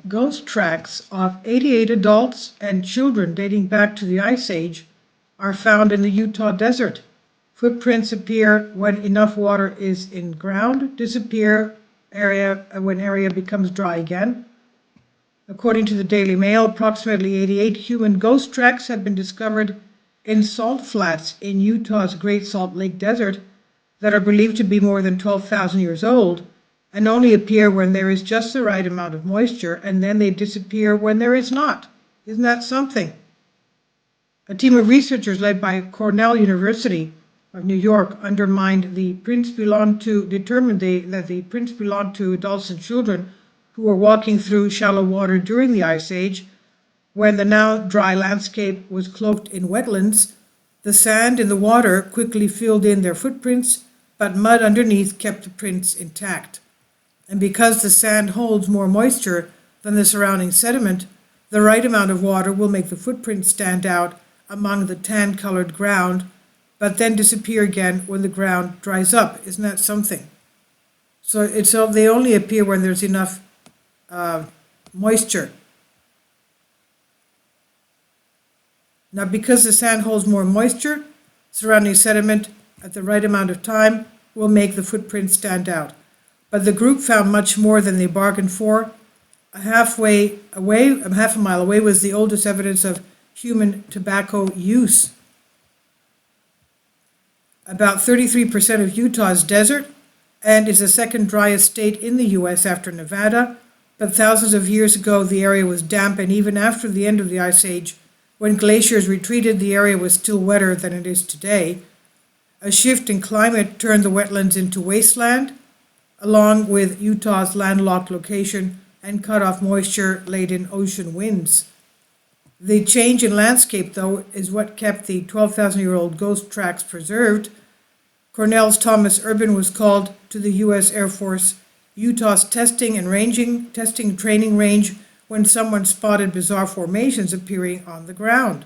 Ghost tracks of 88 adults and children dating back to the Ice Age are found in the Utah desert. Footprints appear when enough water is in ground, disappear when area becomes dry again. According to the Daily Mail, approximately 88 human ghost tracks have been discovered in salt flats in Utah's Great Salt Lake Desert that are believed to be more than 12,000 years old and only appear when there is just the right amount of moisture, and then they disappear when there is not. Isn't that something? A team of researchers led by Cornell University of New York determined that the prints belonged to adults and children who were walking through shallow water during the Ice Age, when the now dry landscape was cloaked in wetlands. The sand in the water quickly filled in their footprints, but mud underneath kept the prints intact. And because the sand holds more moisture than the surrounding sediment, the right amount of water will make the footprints stand out among the tan-colored ground, but then disappear again when the ground dries up. Isn't that something? So they only appear when there's enough moisture. Now, because the sand holds more moisture, surrounding sediment at the right amount of time will make the footprints stand out. But the group found much more than they bargained for. Half a mile away was the oldest evidence of human tobacco use. About 33% of Utah is desert and is the second driest state in the U.S. after Nevada, but thousands of years ago the area was damp, and even after the end of the Ice Age, when glaciers retreated, the area was still wetter than it is today. A shift in climate turned the wetlands into wasteland, along with Utah's landlocked location, and cut off moisture-laden ocean winds. The change in landscape, though, is what kept the 12,000-year-old ghost tracks preserved. Cornell's Thomas Urban was called to the U.S. Air Force Utah's testing training range when someone spotted bizarre formations appearing on the ground.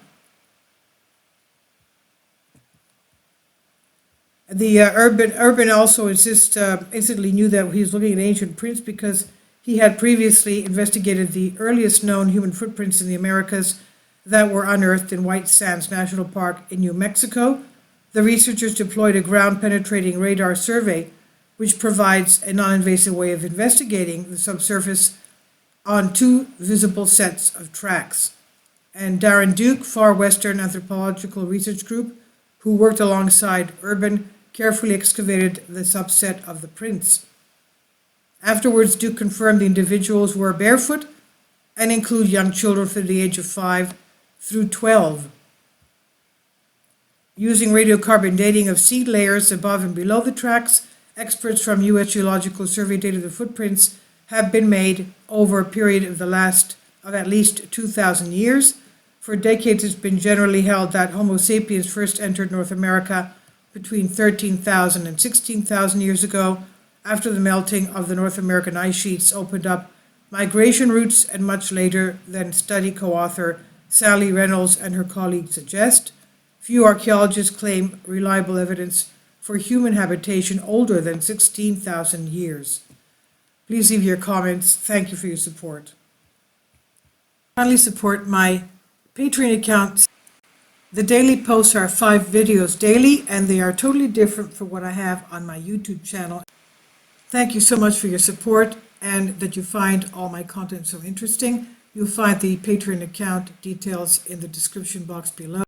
The Urban also instantly knew that he was looking at ancient prints because he had previously investigated the earliest known human footprints in the Americas that were unearthed in White Sands National Park in New Mexico. The researchers deployed a ground-penetrating radar survey, which provides a non-invasive way of investigating the subsurface on two visible sets of tracks. And Darren Duke, Far Western Anthropological Research Group, who worked alongside Urban, carefully excavated the subset of the prints. Afterwards, Duke confirmed the individuals were barefoot and include young children from the age of 5 through 12. Using radiocarbon dating of seed layers above and below the tracks, experts from U.S. Geological Survey dated the footprints have been made over a period of at least 2,000 years. For decades, it's been generally held that Homo sapiens first entered North America between 13,000 and 16,000 years ago, after the melting of the North American ice sheets opened up migration routes, and much later than study co-author Sally Reynolds and her colleagues suggest. Few archaeologists claim reliable evidence for human habitation older than 16,000 years. Please leave your comments. Thank you for your support. Kindly support my Patreon account. The daily posts are 5 videos daily, and they are totally different from what I have on my YouTube channel. Thank you so much for your support and that you find all my content so interesting. You'll find the Patreon account details in the description box below.